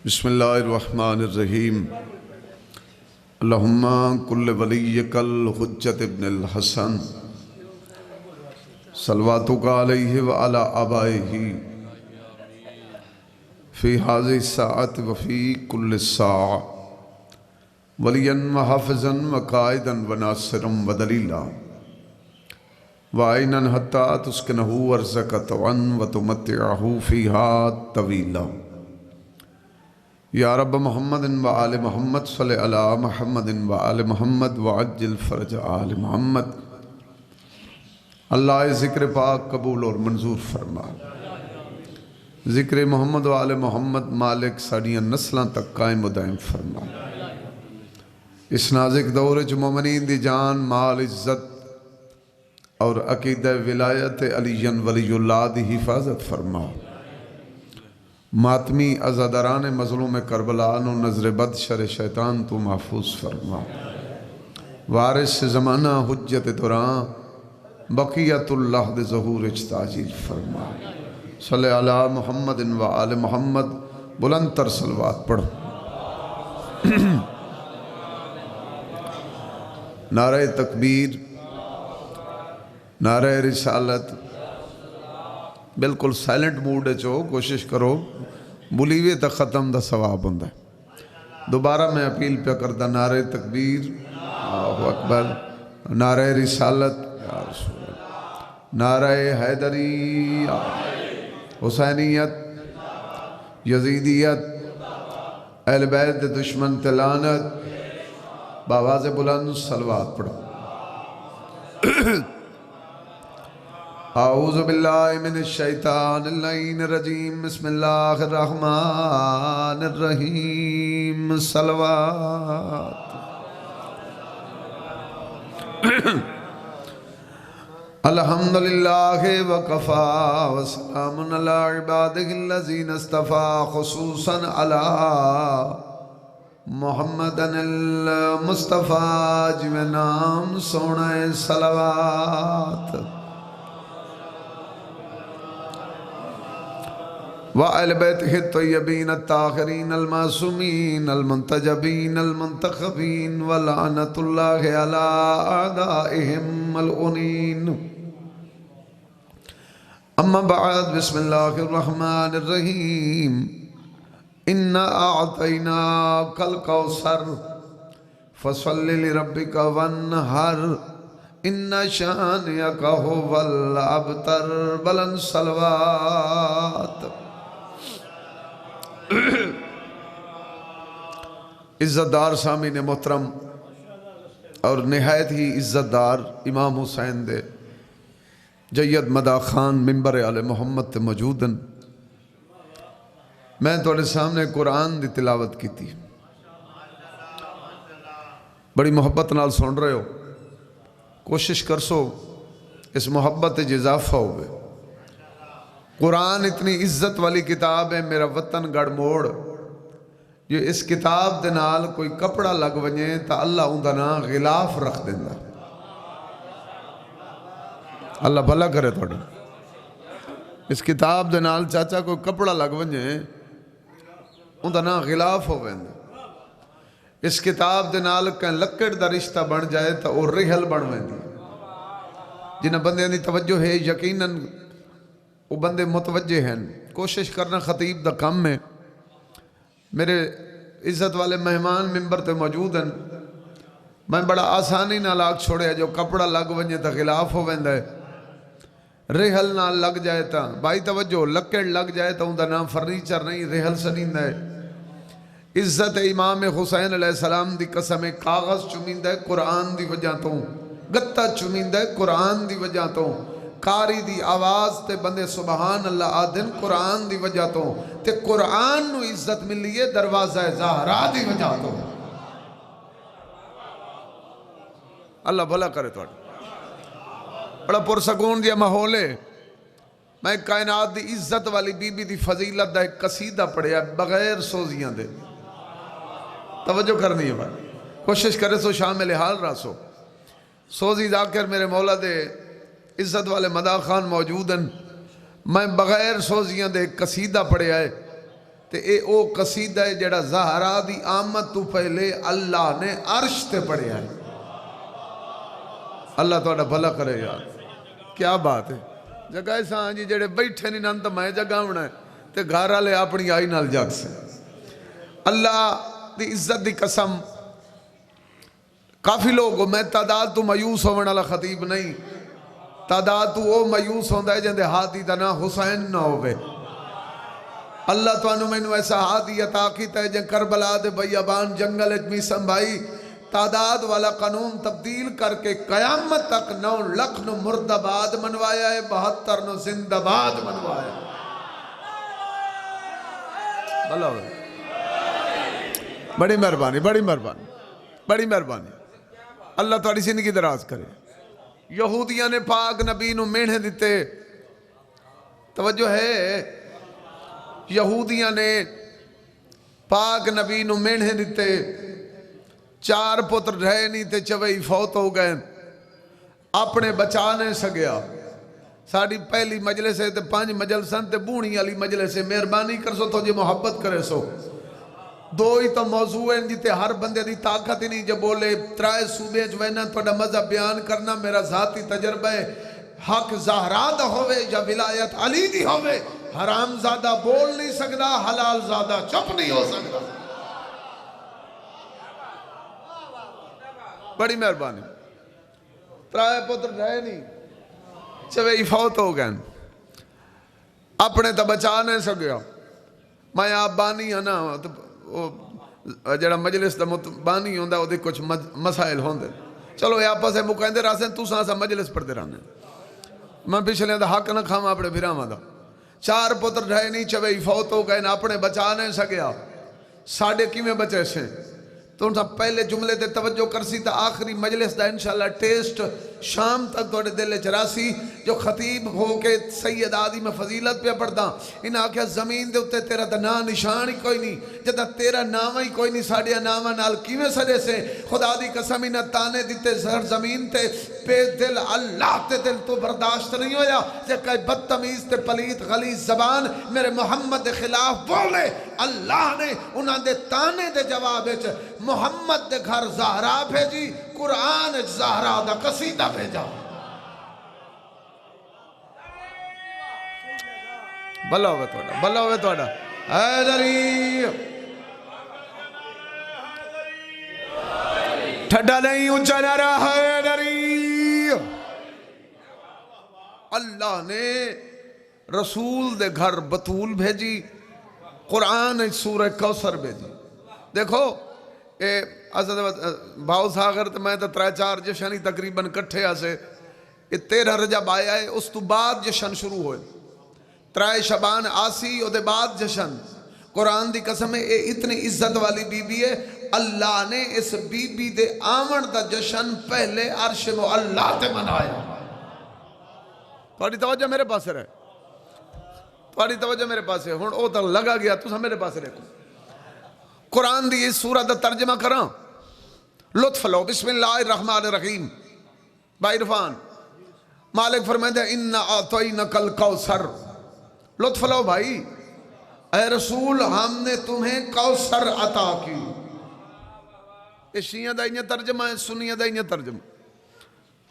بسم اللہ الرحمن الرحیم اللہم کل ولیک الحجت ابن الحسن صلواتک علیہ وعلی آبائہ فی هذه الساعة وفی کل ساعة ولیا وحافظا وقائدا وناصرا ودلیلا وعینا حتی تسکنہ ورزق طوعا وتمتعہ فیہا طویلا یا رب محمد و آل محمد صلی علی محمد و آل محمد وعجل فرج آل محمد اللہ ذکر پاک قبول اور منظور فرما ذکر محمد و آل محمد مالک ساڑیاں نسلاں تک قائم و دائم فرما اس نازک دور جو مومنین دی جان مال عزت اور عقیدہ ولایت علی ولی اللہ دی حفاظت فرما ماتمی ازادران مظلوم کربلا نو نظر بد شر شیطان تو محفوظ فرما وارث زمانہ حجت دوران بقیت اللہ دے ظہور اجتاجیل فرما صلی علی محمد و آل محمد بلند تر صلوات پڑھو نعرہ تکبیر نعرہ رسالت بالکل سائلنٹ موڈ ہے چو کوشش کرو بولیوے تک ختم دا ثواب ہوندہ ہے دوبارہ میں اپیل پہ کرتا نعرہ تکبیر اللہ اکبر نعرہ رسالت یا رسول اللہ نعرہ حیدری حسینیت یزیدیت اہل بیت دشمن تلانت باواز بلند صلوات پڑھو اعوذ باللہ من الشیطان اللعین الرجیم بسم اللہ الرحمن الرحیم صلوات الحمدللہ وکفا وسلام علی عبادہ الذین اصطفیٰ خصوصاً علی محمد المصطفیٰ جو نام سونا صلوات وآل بیتہ الطیبین الطاہرین المعصومین المنتجبین المنتخبین ولعنت اللہ علی اعدائہم ملعونین اما بعد بسم اللہ الرحمن الرحیم انا اعطیناک الکوثر فصل لربک وانحر ان شانئک ھو الابتر بلند صلوات عزت دار سامعین محترم اور نہایت ہی عزت دار امام حسین دے جید مدا خان منبر آل محمد تے موجودن میں تھوڑے سامنے قرآن دی تلاوت کی تھی بڑی محبت نال سن رہے ہو کوشش کر سو اس محبت اضافہ ہوئے قرآن اتنی عزت والی کتاب ہے میرا وطن گڑ موڑ یہ اس کتاب دے نال کوئی کپڑا لگ ونجے تا اللہ اندھا نا غلاف رکھ دیندہ اللہ بھلا کرے تھوڑا اس کتاب دے نال چاچا کوئی کپڑا لگ ونجے اندھا نا غلاف ہو ویندہ اس کتاب دے نال کہیں لکڑ دا رشتہ بن جائے تا اور رحل بن ویندی جنہ بندے دی توجہ ہے یقیناً وہ بندے متوجہ ہیں کوشش کرنا خطیب دا کم میں میرے عزت والے مہمان ممبر تے موجود ہیں میں بڑا آسانی نہ لاگ چھوڑے جو کپڑا لگ ونجے تا غلاف ہو ویندہ ہے رحل نہ لگ جائے تا بائی توجہ لکڑ لگ جائے تا اندھا نام فرنیچر نہیں رحل سنیندہ ہے عزت امام حسین علیہ السلام دی قسم کاغذ چمیندہ ہے قرآن دی وجہ تو گتہ چمیندہ ہے قرآن دی وجہ تو کاری دی آواز تے بندے سبحان اللہ آدھن قرآن دی وجہ تو تے قرآن نو عزت ملی ہے دروازہ زہرا دی وجہ تو اللہ بھلا کرے تو بڑا پرسکون دیا محول ہے میں کائنات دی عزت والی بی بی دی فضیلت دا ایک قصیدہ پڑھیا بغیر سوزیاں دے توجہ کرنی ہے بھائی کوشش کرے سو شامل حال راسو سوزی ذاکر میرے مولا دے عزت والے مدا خان موجود ہیں میں بغیر سوزیاں دے قصیدہ پڑھے آئے تے اے او قصیدہ ہے جڑا زہرا دی آمد تو پہلے اللہ نے عرش تے پڑھیا ہے. اللہ توڑا بھلا کرے یار. کیا بات ہے. جگہ ساں جی جڑے بیٹھے نہیں نان تو میں جگہ ہونا ہے تے گھارا لے اپنی آئی نال جاگ سے. اللہ دی عزت دی قسم کافی لوگ میں تعداد تو مایوس ہونے والا خطیب نہیں. تعداد تو وہ مایوس ہوندہ ہے جندے ہاتھی دا نا حسین نہ ہوئے. اللہ تو انہوں میں ایسا ہاتھی عطا کیتا ہے جن کربلا دے بیابان جنگل اجمی سنبھائی تعداد والا قانون تبدیل کر کے قیامت تک 9 لکھ نو مردباد منوایا ہے 72 نو زندہ باد منوایا ہے. بھلا ہوئے. بڑی مہربانی بڑی مہربانی بڑی مہربانی. اللہ تھوڑی زندگی دراز کرے. یہودیاں نے پاک نبی نو میڑھے دیتے. توجہ ہے. یہودیاں نے پاک نبی نو میڑھے دیتے. 4 پتر رہے نہیں تے چوئی فوت ہو گئے. اپنے بچا نہیں سگیا. ساڑھی پہلی مجلس ہے تے 5 مجلسن تے بونی علی مجلس ہے. مہربانی کر سو تو جی محبت کرے سو. 2 ہی تو موضوع ہیں جیتے ہر بندے دی طاقت ہی نہیں جو بولے 3 صوبے جوینا توڑا مذہب بیان کرنا میرا ذاتی تجربہ ہے. حق زہرا دا ہوئے یا ولایت علی دی ہوئے حرام زادہ بول نہیں سکتا حلال زادہ چپ نہیں ہو سکتا. بڑی مہربانی. 3 پتر رہے نہیں چوئی فوت ہو گئے. اپنے تو بچا نہیں سکیا. میں آپ بانی ہے نا جڑا مجلس دا بانی ہوندہ وہ دے کچھ مسائل ہوندے. چلو یہ آپس ہے مکہندے راسیں تو سانسا مجلس پڑھ دے رہنے. میں پچھلے دا حق نہ کھاما اپنے بھیرامہ دا. 4 پتر رہے نہیں چوئی فوت ہو گئے اپنے بچا نہیں سکیا. 6.5 کیویں بچے سے تو ان سب پہلے جملے تے توجہ کرسی تا آخری مجلس دا انشاءاللہ ٹیسٹ شام تک توڑے دل چراسی جو خطیب ہو کے سید آدھی میں فضیلت پہ پڑھتا. انہاں آکھیا زمین دے اتے تیرا دا نا نشان ہی کوئی نہیں جدا تیرا نامہ ہی کوئی نہیں ساڑھیا نامہ نال کیویں سجے سے خدا دی قسم انہاں تانے دیتے زہر زمین تے پہ دل اللہ تے دل تو برداشت نہیں ہویا جے کئی بدتمیز تے پلیت غلیظ زبان میرے محمد دے خلاف بولے. اللہ نے انہاں دے تانے دے جواب محمد دے گھر زہرا بھیجی. قرآن زہرا دا قصیدہ بھیجا. بھلا ہوئے توڑا بھلا ہوئے توڑا. حیدری ٹھڈا نہیں اونچا نہ رہا. حیدری اللہ نے رسول دے گھر بطول بھیجی. قرآن سورہ کوثر بھیجی. دیکھو بھاؤ ساگر تو میں تو 3-4 جشنی تقریباً کٹھے آسے 13 رجب آیا ہے. اس تو بعد جشن شروع ہوئے. 3 شبان آسی او دے بعد جشن. قرآن دی قسم ہے اے اتنی عزت والی بی بی ہے. اللہ نے اس بی بی دے آمن دا جشن پہلے عرش معلیٰ تے منایا. تھوڑی توجہ میرے پاس رہے. تھوڑی توجہ میرے پاس ہے. ہون او تک لگا گیا تو میرے پاس رہے. قرآن دی اس سورہ دا ترجمہ کراں. لطف لو. بسم اللہ الرحمن الرحیم. بھائی عرفان مالک فرمائے اِنَّا أَعْطَيْنَكَ الْكَوْثَرَ. لطف لو بھائی. اے رسول ہم نے تمہیں کوثر عطا کی. یہ شیعہ دا انہیں ترجمہ ہے سنیہ دا انہیں ترجمہ.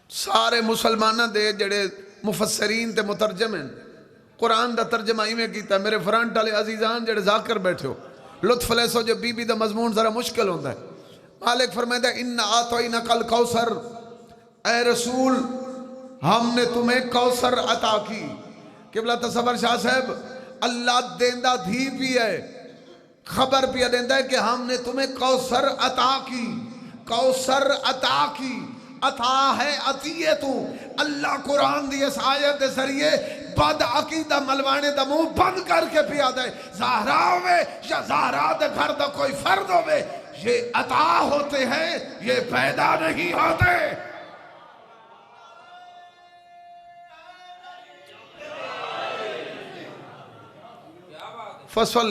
سارے مسلمانہ دے جڑے مفسرین تے مترجم ہیں قرآن دا ترجمہ ہی میں کیتا ہے. میرے فرانٹ والے عزیزان جڑے ذاکر بیٹھے ہو لطف لے سو جو بی بی دا مضمون ذرا مشکل ہوتا ہے. مالک فرمائے اِنَّا أَعْطَيْنَكَ الْكَوْثَرَ. اے رسول ہم نے تمہیں کوثر عطا کی. قبلہ تصور شاہ صاحب اللہ دیندہ دھی بھی ہے. خبر بھی دیندہ ہے کہ ہم نے تمہیں کوثر عطا کی. کوثر عطا کی. عطا ہے عطیت. اللہ قرآن دی اس آیت دے ذریعے بد عقیدہ ملوانے دا منہ بند کر کے پیا دے. زہرا ہوئے یا زہرا دے گھر دا کوئی فرد ہوئے یہ عطا ہوتے ہیں یہ پیدا نہیں ہوتے. فصل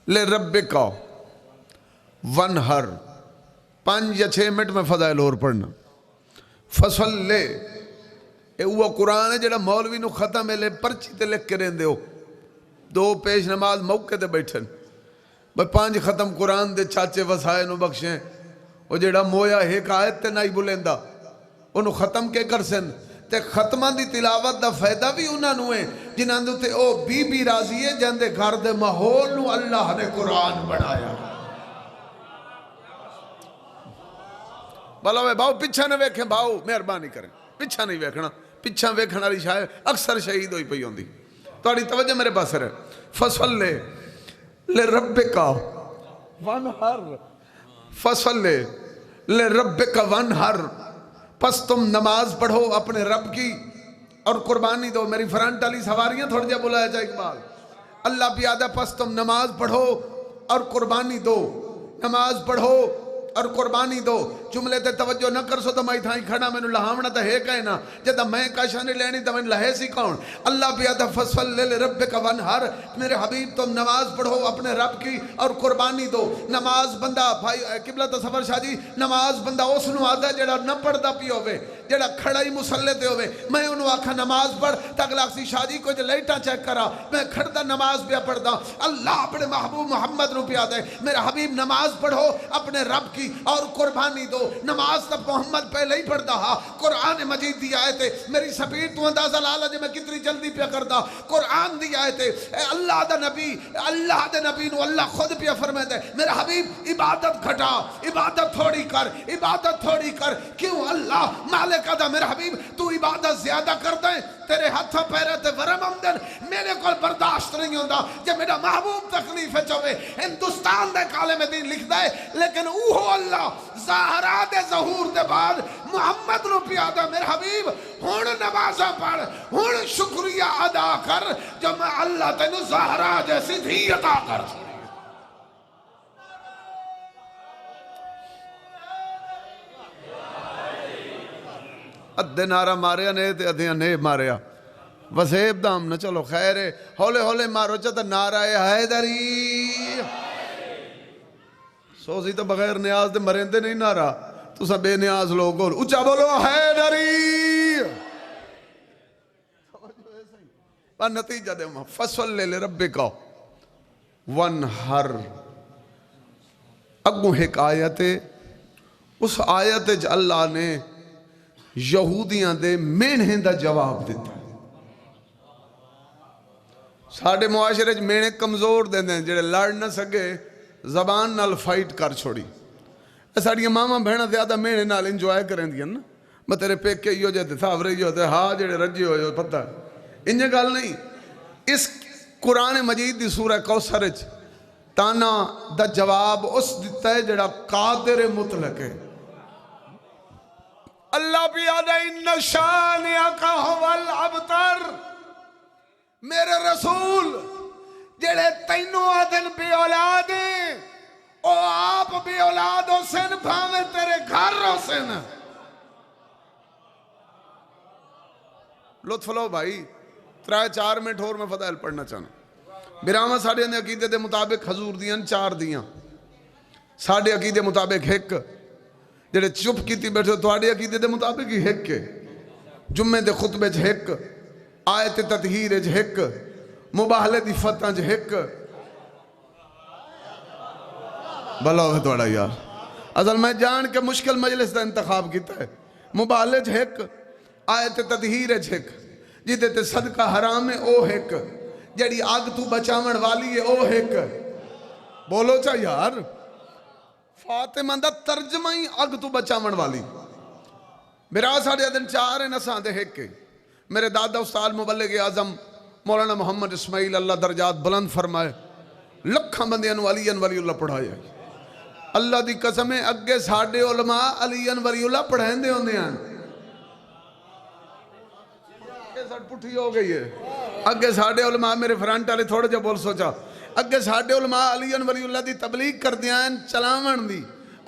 لے ربک ونہر. 5 یا 6 منٹ میں فضائل اور پڑھنا. فصل لے اے وہ قرآن ہے جڑا مولوی نو ختم ہے لے پرچی تے لکھ کے رہن دے ہو دو پیش نماز موقع تے بیٹھن بھئی 5 ختم قرآن دے چاچے وسائے نو بخشیں وہ جیڑا مویا ایک آیت تے نہیں بلیندا انہوں ختم کے کر سن تے ختمان دی تلاوت دا فائدہ بھی انہاں نو ہے جنہاں دو تے او بی راضی ہے جن دے گھر دے ماحول نو اللہ نے قرآن بڑھایا بھلا باؤ پیچھا نہ ویکھیں باؤ مہربانی کریں پیچھا نہیں ویکھنا پیچھا ویکھنا والی شاید اکثر شہید ہوئی پئی ہوندی تہاڈی توجہ میرے پاس ہے فصل لے ربکا ونہر فصل لے ربکا ونہر پس تم نماز پڑھو اپنے رب کی اور قربانی دو میری فرنٹ علی سواریاں تھوڑی جا بلایا جائے اقبال اللہ پیادہ پس تم نماز پڑھو اور قربانی دو نماز پڑھو اور قربانی دو جملے تے توجہ نہ کر سو تو میں تھائی کھڑا میں نو لہامنا تا ہے کہنا جدہ میں کاشانی لینی تا میں لہے سی کون اللہ پیادہ فصل لے رب کا ونہر میرے حبیب تم نماز پڑھو اپنے رب کی اور قربانی دو نماز بندہ بھائی قبلہ تصور شاہ جی نماز بندہ اس نو آدھا جڑا نہ پڑھ دا پی ہوئے جڑا کھڑائی مسلح تے ہوئے میں انہوں آکھا نماز پڑھ تک لاکسی شاہ جی کو جو لیٹا چیک کرا میں کھڑتا نماز پہ پڑھ دا اللہ اپنے محبوب محمد نو پیا دے میرے حبیب نماز پڑھو اپنے رب کی اور قربانی دو نماز تب محمد پہلے ہی پڑھ دا قرآن مجید دی آئے تھے میری سپیٹ تو اندازہ لالا جے میں کتنی جلدی پیا کر دا قرآن دی آئے تھے اللہ دے نبی نو اللہ خود پیا فرمائے دے میرے حبیب عبادت گھٹا عبادت تھوڑی کر کیوں اللہ مالک آدھا میرے حبیب تو عبادت زیادہ کر دیں تیرے ہاتھوں پیرے تے ورم آمدن میرے کو برداشت نہیں ہوندہ جب میرا محبوب تکلیف ہے چوے ہندوستان دے کالے میں دین لکھ دے لیکن اوہو اللہ ظاہرہ دے ظہور دے بعد محمد نو پیادہ میرے حبیب ہون نمازہ پڑھ ہون شکریہ ادا کر جو میں اللہ تینو ظاہرہ جیسی دھی عطا کر ادھے نعرہ ماریا نے تے ادھے نے ماریا وزیب دام نہ چلو خیر ہے ہولے ہولے مارو چاہتا نعرہ حیدری سوزی تو بغیر نیاز دے مرندے نہیں نعرہ تو سب بے نیاز لوگوں اچھا بولو حیدری پر نتیجہ دے فصل لے رب کا ونہر اگوں ایک آیت ہے اس آیت جو اللہ نے یہودیاں دے مینہیں دا جواب دیتا ہے ساڑھے معاشرے مینے کمزور دے دیں جڑے لڑ نہ سکے زبان نال فائٹ کر چھوڑی ساڑھے ماما بہنہ زیادہ مینے نال انجوائے کریں دیا نا میں تیرے پیک کے ہی ہو جاتے ساوری ہی ہوتے ہاں جڑے رجی ہو جو پتہ انجھے گال نہیں اس قرآن مجید دی سورہ کوثرج تانا دا جواب اس دیتا ہے جڑا قادر مطلق ہے اللہ بیادہ ان شانئکا ہوا الابتر میرے رسول جڑے تینوں آدن بے اولاد ہیں او آپ بے اولاد ہو سن بھاوے تیرے گھر ہو سن لطف لو بھائی 3-4 منٹ اور میں فضائل پڑھنا چاہنا برامہ ساڑھے اندھے عقیدے دے مطابق حضور دیاں 4 دیاں ساڑھے عقیدے مطابق ایک جڑے چپ کیتی بیٹھے تو آڑے عقیدے دے مطابق ہی ایک کے جمعے دے خطبے جھ ایک آیت تطہیر جھ ایک مباہلے دی فتح جھ ایک بھلا ہوئے توڑا یار اصل میں جان کے مشکل مجلس دا انتخاب کیتا ہے مباہلے جھ ایک آیت تطہیر جھ ایک جیتے تے صدقہ حرام ہے او ایک جڑی آگ تو بچاون والی ہے او ایک بولو چا یار فاطمہ دا ترجمہ ہی اگ تو بچاون والی میرا ساڑھے دن 4 ہیں نسان دے ایک کے میرے دادا استاد مبلغ اعظم مولانا محمد اسماعیل اللہ درجات بلند فرمائے لکھاں بندیاں ولی اللہ پڑھایا اللہ دی قسم ہے اگے ساڑھے علماء علی ولی اللہ پڑھائیں دے ہوندے ہیں پٹھی ہو گئی ہے اگے ساڑھے علماء میرے فرانٹ والے تھوڑے جو بول سوچا اگے ساڑھے علماء علی ولی اللہ دی تبلیغ کر دیا ہیں چلاون دی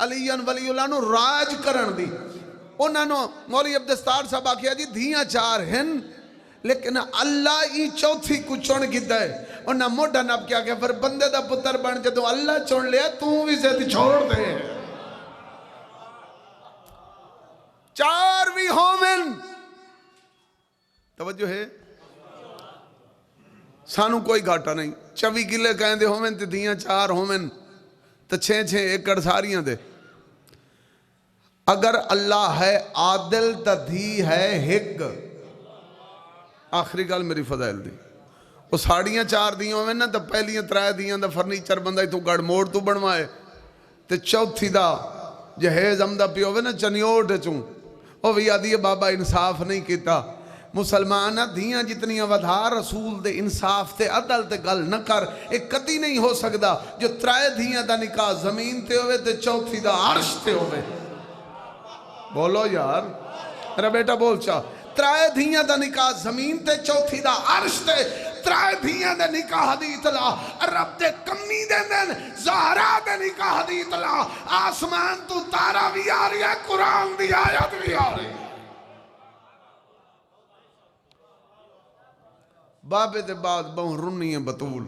علی ولی اللہ نو راج کرن دی انہاں نو مولی عبدالستار صاحب آکھیا جی دھیاں 4 ہیں لیکن اللہ ہی چوتھی کو چون گیتا ہے انہاں موڑا نب کیا کہ پھر بندے دا پتر بن جدو اللہ چون لیا تو بھی زیادہ چھوڑ دے 4 بھی ہومن توجہ ہے سانو کوئی گھاٹا نہیں 24 کلے کہیں دے ہومن تے دیاں 4 ہومن تے 6 ایکڑ ساریاں دے اگر اللہ ہے عادل تا دھی ہے ہک آخری گل میری فضائل دی وہ ساڑیاں 4 دیاں ہوئے نا تا پہلیاں 3 دیاں دا فرنیچر بندہ تو گڑ موڑ تو بنوائے تے چوتھی دا جہیز امدہ پیو ہوئے نا چنیوٹ چون وہ بھی آدھی بابا انصاف نہیں کیتا مسلمانہ دیاں جتنی ودھا رسول دے انصاف تے عدل تے گل نہ کر ایک کدی نہیں ہو سکدا جو 3 دیاں دا نکاح زمین تے ہوئے تے چوتھی دا عرش تے ہوئے بولو یار میرا بیٹا بول چاہ 3 دھیاں دا نکاح زمین تے چوتھی دا عرش تے 3 دھیاں دا نکاح دی اطلاع رب دے کمی دے دن زہرا دے نکاح دی اطلاع آسمان تو تارا بھی آ رہی ہے قرآن دی آیت بھی آ رہی ہے بابے دے بعد بہن رنی ہے بطول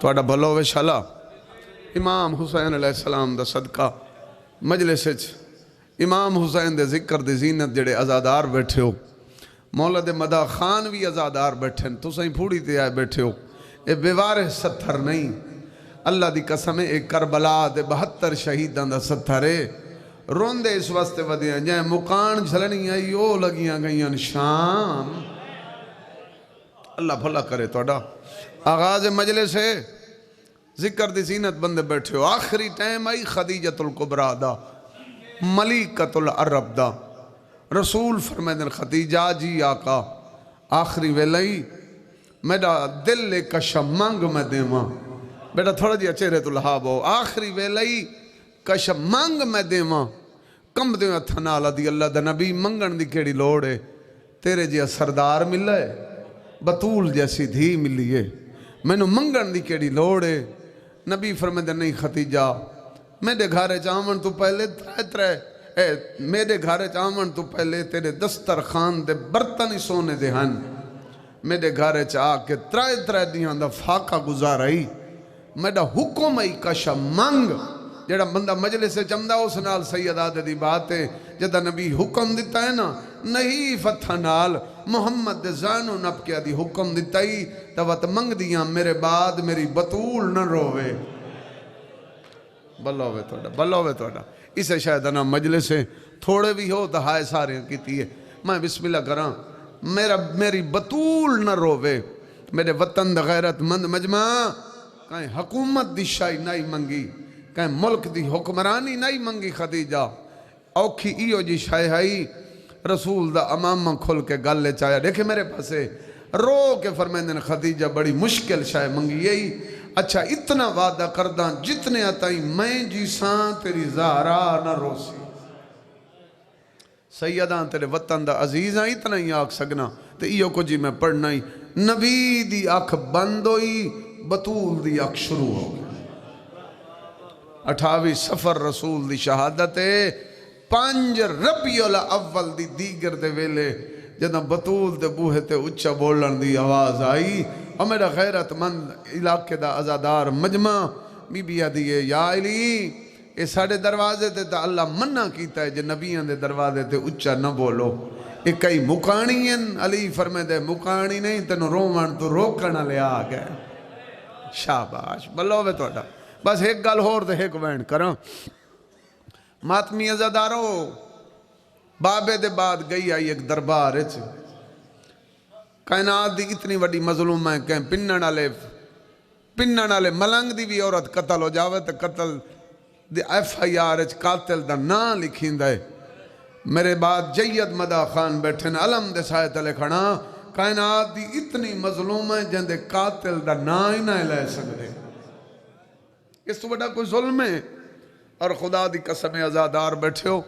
توڑا بھلو وے شلا امام حسین علیہ السلام دا صدقہ مجلس امام حسین دے ذکر دے زینت جڑے ازادار بیٹھے ہو مولا دے مدہ خان بھی ازادار بیٹھے تو سہیں پھوڑی تے آئے بیٹھے ہو اے بیوارے 70 نہیں اللہ دی قسم ایک کربلا دے 72 شہیدان دا 70 روندے اس واسطے ودیاں جائیں مکان جھلنی آئی او لگیاں گئیاں شام اللہ بھلا کرے توڑا آغاز مجلس ہے ذکر دی زینت بندے بیٹھے ہو آخری ٹائم آئی خدیجۃ الکبریٰ دا ملیکۃ العرب دا رسول فرمیدن خدیجہ جی آقا آخری ویلئی میرا دل لے کشا مانگ میں دیواں بیٹا تھوڑا جی چہرے تو لحاب ہو آخری ویلئی کشا مانگ میں دیواں کم دیواں تھنالا دی اللہ دا نبی منگن دی کیڑی لوڑے تیرے جی سردار ملے بطول جیسی دھی ملیے میں نو منگن دی کیڑی لوڑے نبی فرمیدن نہیں خدیجہ میرے گھارے چاون تو پہلے میرے گھارے چاون تو پہلے تیرے دسترخان دے برتن سونے دے ہن میرے گھارے چاہ کے 3 دیاں دا فاقہ گزارائی میرا حکم ای کشا منگ جڑا بندہ مجلس سے چمدہ اس نال سید آدھے دی بات ہے جدہ نبی حکم دیتا ہے نا نہیں فتح نال محمد دے زانو نب کیا دی حکم دیتا ہی توات منگ دیاں میرے بعد میری بطول نہ روے بلوے توڑا اسے شاید انا مجلس ہے تھوڑے بھی ہو تو ہائے سارے کیتی ہے میں بسم اللہ کراں میری بطول نہ روے میرے وطن دا غیرت مند مجمع کہیں حکومت دی شاہی نہیں منگی کہیں ملک دی حکمرانی نہیں منگی خدیجہ اوکھی ایو جی شاہی ہائی رسول دا امامہ کھل کے گل لے چاہیا دیکھے میرے پاسے رو کے فرمیندن خدیجہ بڑی مشکل شاہی منگی یہی اچھا اتنا وعدہ کرداں جتنے آتائی میں جیساں تیری زہرا نہ روسی سیدان تیرے وطن دا عزیزاں اتنا ہی آکھ سکنا تو ایو کو جی میں پڑھنا ہی نبی دی آنکھ بند ہوئی بطول دی آنکھ شروع ہو گئی 28 سفر رسول دی شہادت ہے 5 ربیع الاول دی دیگر دے ویلے جدہ بطول دے بوہے تے اچھا بولن دی آواز آئی اور میرا غیرت مند علاقے دا ازادار مجمع بی بی آدھیے یا علی اے ساڑھے دروازے تے تا اللہ منع کیتا ہے جو نبیان دے دروازے تے اچھا نہ بولو ایک کئی مکانی ہیں علی فرمے دے مکانی نہیں تنو رومن تو روکنا لے آگئے شاباش بلوے توڑا بس ایک گل ہور دے ایک وین کریں ماتمی ازادارو بابے دے بعد گئی آئی ایک دربار کائنات دی اتنی وڈی مظلوم ہے کہ پنن والے ملنگ دی بھی عورت قتل ہو جاوے تو قتل دی ایف آئی آر قاتل دا نا لکھیں دے میرے بعد جید مدہ خان بیٹھن علم دے سائے تلے کھڑا کائنات دی اتنی مظلوم ہے جن دے قاتل دا نا ہی نہ لے سکتے اس تو بڑا کوئی ظلم ہے اور خدا دی قسم ازادار بیٹھے ہو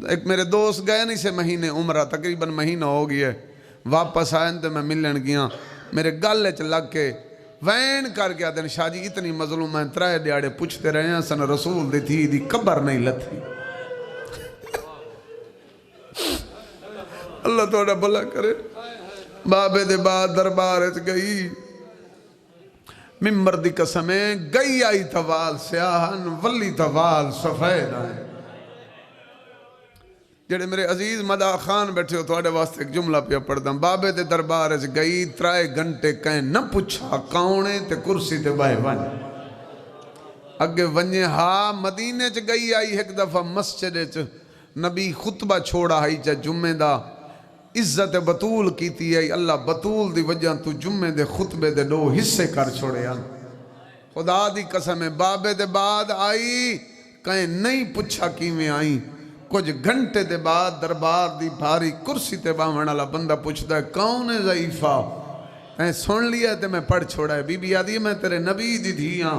ایک میرے دوست گئے نہیں سے مہینے عمرہ تقریباً مہینہ ہو گیا ہے واپس آئیں تو میں ملن گیا میرے گلے چ لگ کے وین کر گیا دن شاہ جی اتنی مظلوم ہیں 3 دیاڑے پوچھتے رہے ہیں سن رسول دی تھی دی قبر نہیں لتھی اللہ توڑا بھلا کرے بابے دے بعد دربارت گئی ممبر دی قسمیں گئی آئی توال سیاہن ولی توال سفید آئے جڑے میرے عزیز مدا خان بیٹھے ہو تھوڑے واسطے ایک جملہ پہ پڑھ دم بابے دے دربار اس گئی 3 گھنٹے کہیں نہ پوچھا کاؤنے تے کرسی تے بائے ون اگے ونجے ہاں مدینے چ گئی آئی ایک دفعہ مسجد چ نبی خطبہ چھوڑا آئی چا جمعے دا عزت بطول کیتی آئی اللہ بطول دی وجہ تو جمعے دے خطبے دے 2 حصے کر چھوڑے آن خدا دی قسم ہے بابے دے بعد آئی کہیں نہیں پوچھا کیویں آئی کچھ گھنٹے دے بعد دربار دی بھاری کرسی تے باہن والا بندہ پوچھتا ہے کون ہے ضعیفہ میں سن لیا ہے تے میں پڑھ چھوڑا ہے بی بی آدھی میں تیرے نبی دی دھیاں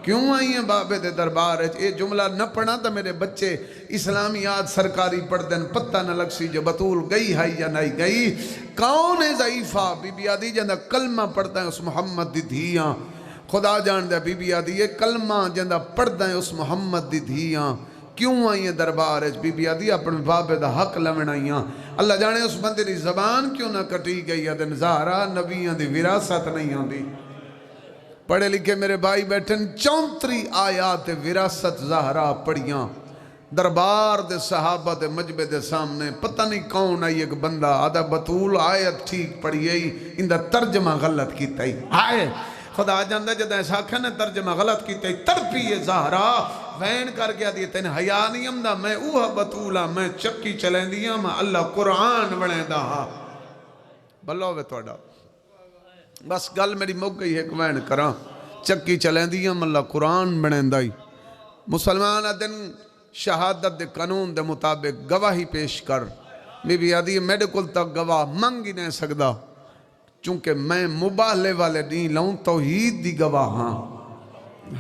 کیوں آئی ہیں بابے دے دربار ہے یہ جملہ نہ پڑھا تو میرے بچے اسلامیات سرکاری پڑھ دیں پتہ نہ لگ سی جو بطول گئی ہے یا نہیں گئی کون ہے ضعیفہ بی بی آدھی جندہ کلمہ پڑھتا ہے اس محمد دی دھیاں خدا جان دے بی بی آدھی یہ کلمہ جندہ پڑھتا ہے اس محمد دی دھیاں کیوں آئی ہیں دربار ہے بی بی آدھی اپنے بابے دا حق لمن آئی ہیں اللہ جانے اس بندے دی زبان کیوں نہ کٹی گئی ہے دن زہرہ نبیاں دی وراثت نہیں ہوندی پڑھے لکھے میرے بھائی بیٹھن 34 آیات وراثت زہرہ پڑھیاں دربار دے صحابہ دے مجبے دے سامنے پتہ نہیں کون آئی ایک بندہ آدھا بطول آیت ٹھیک پڑھی آئی اندہ ترجمہ غلط کیتا ہی آئے خدا جاندہ جدہ ایسا کھنے ترجمہ غلط کیتا ہی ترپی زہرہ وین کر گیا دیئے تین حیاء نہیں امدہ میں اوہ بطولہ میں چکی چلیں دیا میں اللہ قرآن بڑھیں دا بلو وے توڑا بس گل میری مک گئی ہے کوین کراں چکی چلیں دیا میں اللہ قرآن بڑھیں دائی مسلمان دن شہادت دے قانون دے مطابق گواہی پیش کر بی بی آدھی میڈیکل تک گواہ منگ ہی نہیں سکدا چونکہ میں مباہلے والے نہیں لاؤں توحید دی گواہ ہاں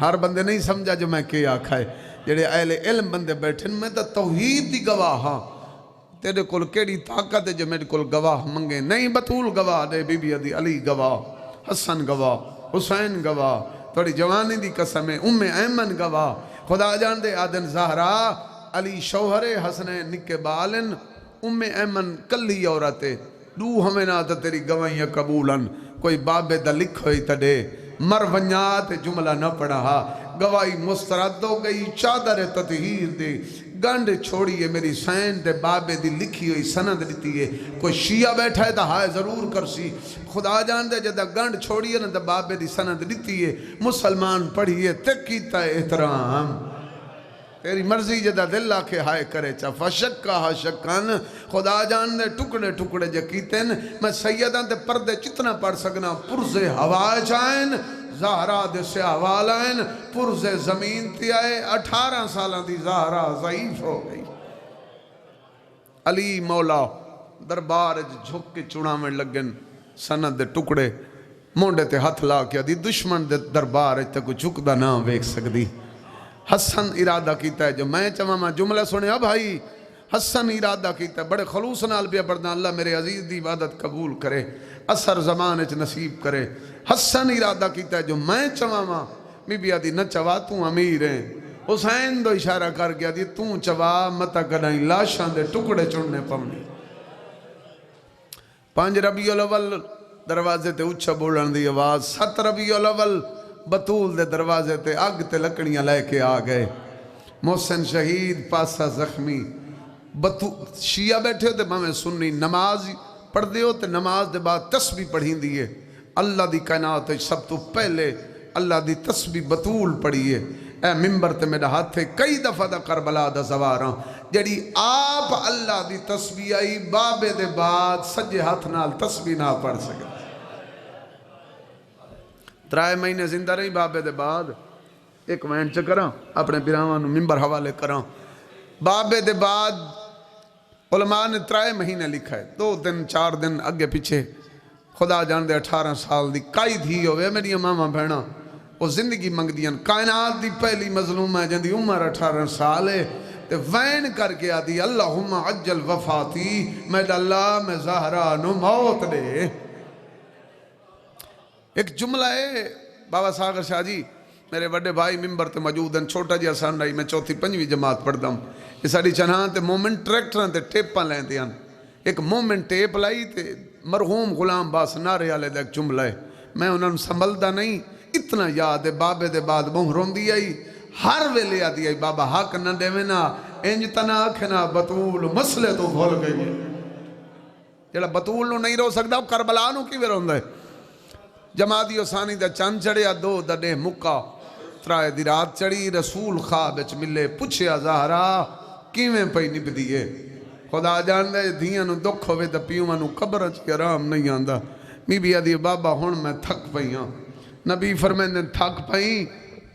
ہر بندے نہیں سمجھا جو میں کیا آکھا ہے جڑے اہل علم بندے بیٹھن میں تو توحید دی گواہ ہاں تیرے کل کیڑی طاقت ہے جو میرے کل گواہ منگے نہیں بطول گواہ دے بی بی عدی علی گواہ حسن گواہ حسین گواہ تھوڑی جوانی دی قسم ہے ایمن گواہ خدا جان دے آدن زہرہ علی شوہر حسن نکے بالن ایمن کلی عورتے دو ہمیں نہ تیری گواہیاں قبولن کوئی بابے دا لکھ ہوئی تڑے مر ونیات جملہ نہ پڑھا گواہی مسترد ہو گئی چادر تطہیر دے گنڈ چھوڑیے میری سین دے بابے دی لکھی ہوئی سند دیتی ہے کوئی شیعہ بیٹھا ہے تا ہائے ضرور کرسی خدا جان دے جدہ گنڈ چھوڑیے نا دے بابے دی سند دیتی ہے مسلمان پڑھیے تکیتا ہے احترام تیری مرضی جدہ دل آکے ہائے کرے چا فشکا شکن خدا جان دے ٹکڑے ٹکڑے جکیتن میں سیدان دے پردے چتنا پڑھ سکنا پرز ہوائے چائن زہرہ دے سے حوالائن پرز زمین تی آئے 18 سالہ دی زہرہ ضعیف ہو گئی علی مولا دربار جھک کے چڑا میں لگن سند دے ٹکڑے مونڈے تے ہتھ لا کیا دی دشمن دے دربار تک جھک دا نہ ویک سکدی حسن ارادہ کیتا ہے جو میں چاہاں جملہ سنے اب بھائی حسن ارادہ کیتا ہے بڑے خلوص نال پیا پڑھنا اللہ میرے عزیز دی عبادت قبول کرے اثر زمان اچ نصیب کرے حسن ارادہ کیتا ہے جو میں چاہاں بی بی آدھی نہ چوا تو امیر ہیں حسین دو اشارہ کر گیا دی تو چوا متا کڑائیں لاشاں دے ٹکڑے چڑھنے پمنی 5 ربیع الاول دروازے تے اچھا بولن دی آواز 7 ربیع الاول بطول دے دروازے تے اگ تے لکڑیاں لے کے آ گئے محسن شہید پاسا زخمی شیعہ بیٹھے تے میں سنی نماز پڑھ دیو تے نماز دے بعد تسبیح پڑھیں دیئے اللہ دی کائنات سب تو پہلے اللہ دی تسبیح بطول پڑھیے اے ممبر تے میرا ہاتھ تھے کئی دفعہ دا کربلا دا زواراں جڑی آپ اللہ دی تسبیح آئی بابے دے بعد سجے ہاتھ نال تسبیح نہ پڑھ سکے 3 مہینے زندہ رہی بابے دے بعد ایک وین چکراں اپنے براوان ممبر حوالے کراں بابے دے بعد علماء نے 3 مہینے لکھا ہے 2 دن 4 دن اگے پیچھے خدا جان دے 18 سال دی کائی دھی ہوئے میری ماما بہنا وہ زندگی منگ دیاں کائنات دی پہلی مظلوم ہے جن دی عمر 18 سال ہے تے وین کر کے آدھی اللہم عجل وفاتی میں اللہ میں زہرہ نو موت دے ایک جملہ ہے بابا ساگر شاہ جی میرے بڑے بھائی ممبر تے موجود ہیں چھوٹا جی آسان رہی میں 4تھی 5ویں جماعت پڑھتا ہوں یہ ساڑی چنہاں تے مومنٹ ٹریکٹران تے ٹیپاں لیں تے ایک مومنٹ ٹیپ لائی تے مرحوم غلام باس نارے آلے دا ایک جملہ ہے میں انہوں نے سنبھلتا نہیں اتنا یاد ہے بابے دے بعد بہن رون دی آئی ہر ویلے آدھی آئی بابا حق نہ دے نا انج تنا کھنا بطول مسئلے تو بھول گئی ہے جڑا بطول نو نہیں رو سکتا وہ کربلا نو کی روندا ہے جمادی و ثانی دا چند چڑھیا دو دنے مکہ ترائے دی رات چڑھی رسول خواب وچ ملے پوچھیا زہرا کیویں پئی نبدی ہے خدا جاندا ہے دھیاں نو دکھ ہوے تے پیواں نو قبر وچ آرام نہیں آندا بی بی آدھی بابا ہن میں تھک پئی ہاں نبی فرمیندے تھک پئی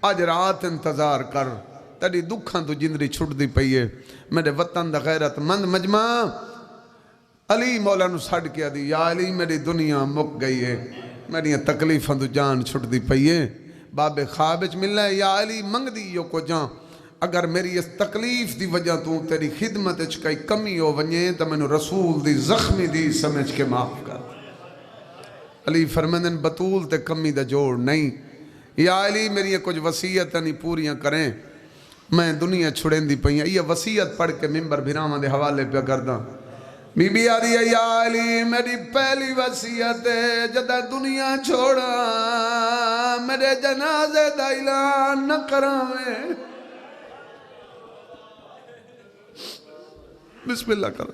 اج رات انتظار کر تیری دکھاں تو جندری چھٹ دی پئی ہے میرے وطن دا غیرت مند مجمع علی مولا نو سڑ کے دی یا علی میری دنیا مک گئی ہے میری تکلیفاں تو جان چھٹ دی پئی ہے بابے خواب وچ ملنا ہے یا علی منگ دی یو کو جان اگر میری اس تکلیف دی وجہ تو تیری خدمت وچ کئی کمی ہو ونجے تے مینوں رسول دی زخمی دی سمجھ کے معاف کر علی فرمندن بطول تے کمی دا جوڑ نہیں یا علی میری کچھ وصیت نہیں پوریاں کریں میں دنیا چھڑیں دی پئی یہ وصیت پڑھ کے ممبر بھراواں دے حوالے پہ کرداں بی بی آدھی ہے یا علی میری پہلی وصیت ہے جدہ دنیا چھوڑا میرے جنازے دا اعلان نہ کراویں بسم اللہ کر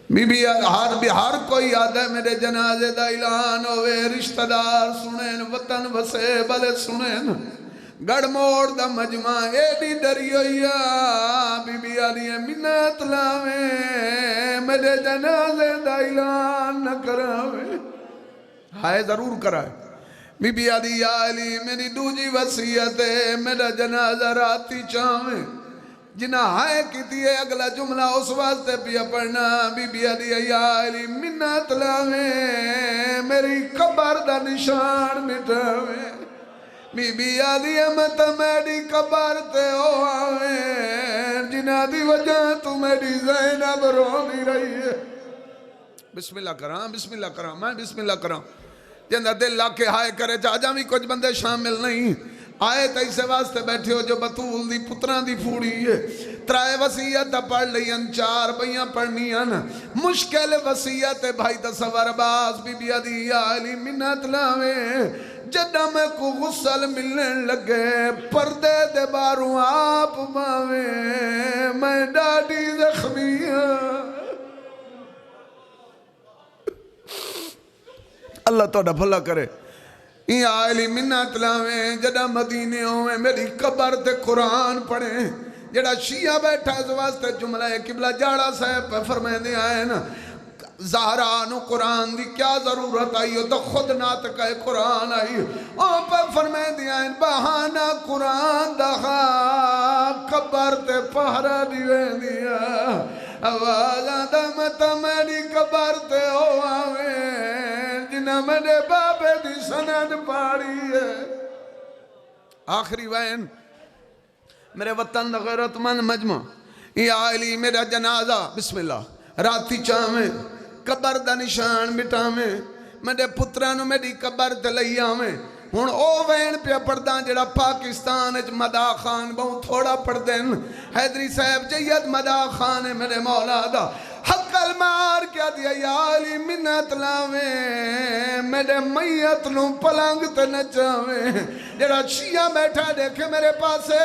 بی بی ہر کوئی یاد ہے میرے جنازے دا اعلان ہوئے رشتہ دار سنیں وطن وسے بلے سنیں گڑ موڑ دا مجمع ایڈی ڈری ہوئی بی بی آدھی ہے منت لاویں میرے جنازے دا اعلان نہ کراویں ہائے ضرور کرائے بی بی آدھی یا علی میری دوجی وصیت ہے میرا جنازہ راتی چاہویں جنہ ہائے کی دیئے اگلا جملہ اس واسطے پیا پڑھنا بی بی آدھی ہے یا علی منت لاویں میری قبر دا نشان مٹاویں بی بی آدھی ہے میں تا میری قبر تے ہو آویں جنہ دی وجہ تو میری زینب رونی رہی ہے بسم اللہ کرام میں بسم اللہ کرام جندہ دل لاکے ہائے کرے جا بھی کچھ بندے شامل نہیں آئے تا اسے واسطے بیٹھے ہو جو بطول دی پتران دی پھوڑی ہے ترائے وسیعت پڑھ لئین چار بیاں پڑھنیاں مشکل وسیعت بھائی تصور باز بی بی آدھی یا علی منت لاویں جدہ میں کو غسل ملنے لگے پردے دے باروں آپ باویں میں ڈاڈی زخمیاں اللہ توڑا بھلا کرے یہ آئلی منت لاویں جڑا مدینے ہوئے میری قبر تے قرآن پڑھیں جڑا شیعہ بیٹھا اس واسطے جملہ قبلہ جاڑا صاحب پہ فرمائے دے آئے نا زہرانو قرآن دی کیا ضرورت آئی ہو تو خود ناتکہ قرآن آئی او پہ فرمائے دے آئے بہانہ قرآن دخا قبر تے پہرا دیوے دیا آواز آدھا متا میری قبر تے ہو آویں جنہ میرے بابے دی سند پاڑی ہے آخری وین میرے وطن دا غیرت مند مجمع یا علی میرا جنازہ بسم اللہ راتی چاہویں قبر دا نشان مٹاویں میرے پترانو میری قبر تے لئی آویں ہون او وین پہ پڑھداں جڑا پاکستان اچ مدا خان بہت تھوڑا پڑھ دین حیدری صاحب جید مدا خان ہے میرے مولا دا حق المار کیا دیا یا علی منت لاویں میرے میت نو پلنگ تے نچاویں جڑا شیعہ بیٹھا دیکھے میرے پاسے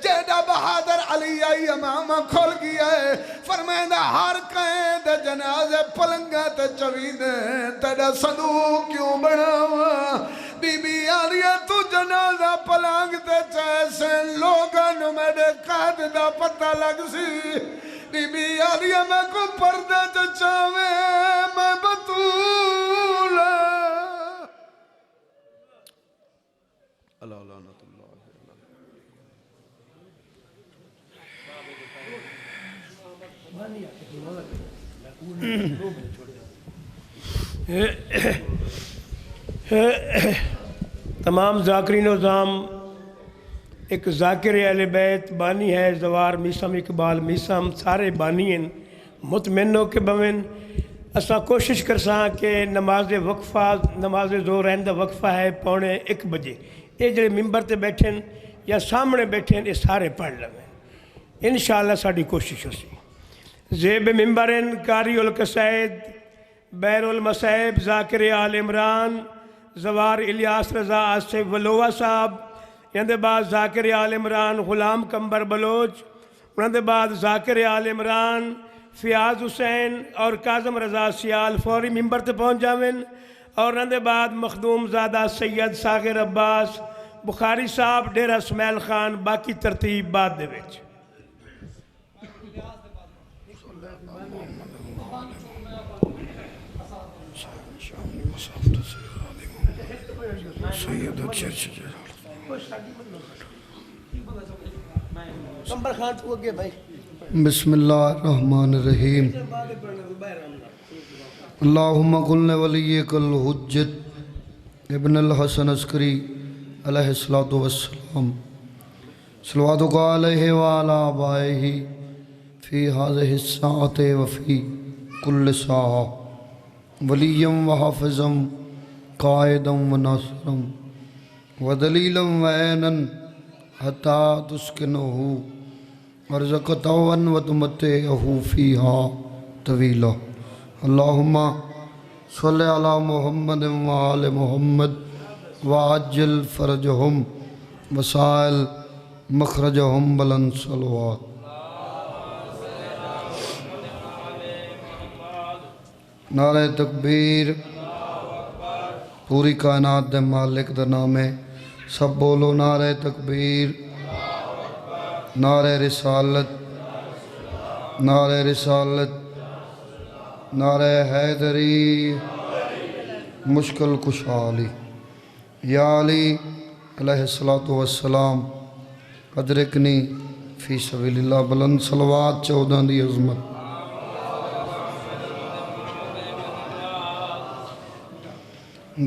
جیڑا بہادر علی آئی امامہ کھول گیا ہے فرمائندہ ہر کہیں دے جنازے پلنگا تے چوی دے تیڑا صدوق کیوں بڑھاوا بی بی آلیا تو جنازہ پلنگ تے چیسے لوگاں میرے قید دا پتہ لگ سی بی بی آلیا میں کو پردے تے چاویں میں بطولا اللہ لعنت تمام ذاکرین و زام ایک ذاکر اہل بیت بانی ہے زوار میسم اقبال میسم سارے بانی ہیں مطمئن ہو کے بمن اسا کوشش کرساں کہ نماز وقفہ نماز زور رہندہ وقفہ ہے 1:45 بجے یہ جڑے ممبر تے بیٹھیں یا سامنے بیٹھیں یہ سارے پڑھ لیں انشاءاللہ ساڑی کوشش ہو سی زیب ممبرن قاری القصائد بیر المصائب ذاکر آل عمران زوار الیاس رضا آصف ولوہ صاحب اندے بعد ذاکر آل عمران غلام قمبر بلوچ، اندے بعد ذاکر آل عمران فیاض حسین اور کاظم رضا سیال فوری ممبر تے پہنچ جاویں، اور اندے بعد مخدوم زادہ سید ساغر عباس بخاری صاحب ڈیرہ اسماعیل خان، باقی ترتیب بعد دے وچ۔ بسم اللہ الرحمن الرحیم اللہم قل ولیک الحجت ابن الحسن عسکری علیہ السلام صلواتک علیہ وعلی آبائہ فی ہذہ الساعۃ وفی کل ساعہ ولیم وحافظم قائدم وناصرم ودلیلم وعینن حتی تسکنہو ورزقتاً وتمتعہ فیہا طویلا اللہم صلی علی محمد وآل محمد وعجل فرجہم وسائل مخرجہم بلند صلوات۔ نعرہ تکبیر، پوری کائنات دے مالک دا نام ہے، سب بولو نعرہ تکبیر، نعرہ رسالت، نعرہ رسالت، نعرہ حیدری، مشکل کشا علی، یا علی علیہ السلام ادرکنی فی سبیل اللہ، بلند صلوات 14 دی عظمت۔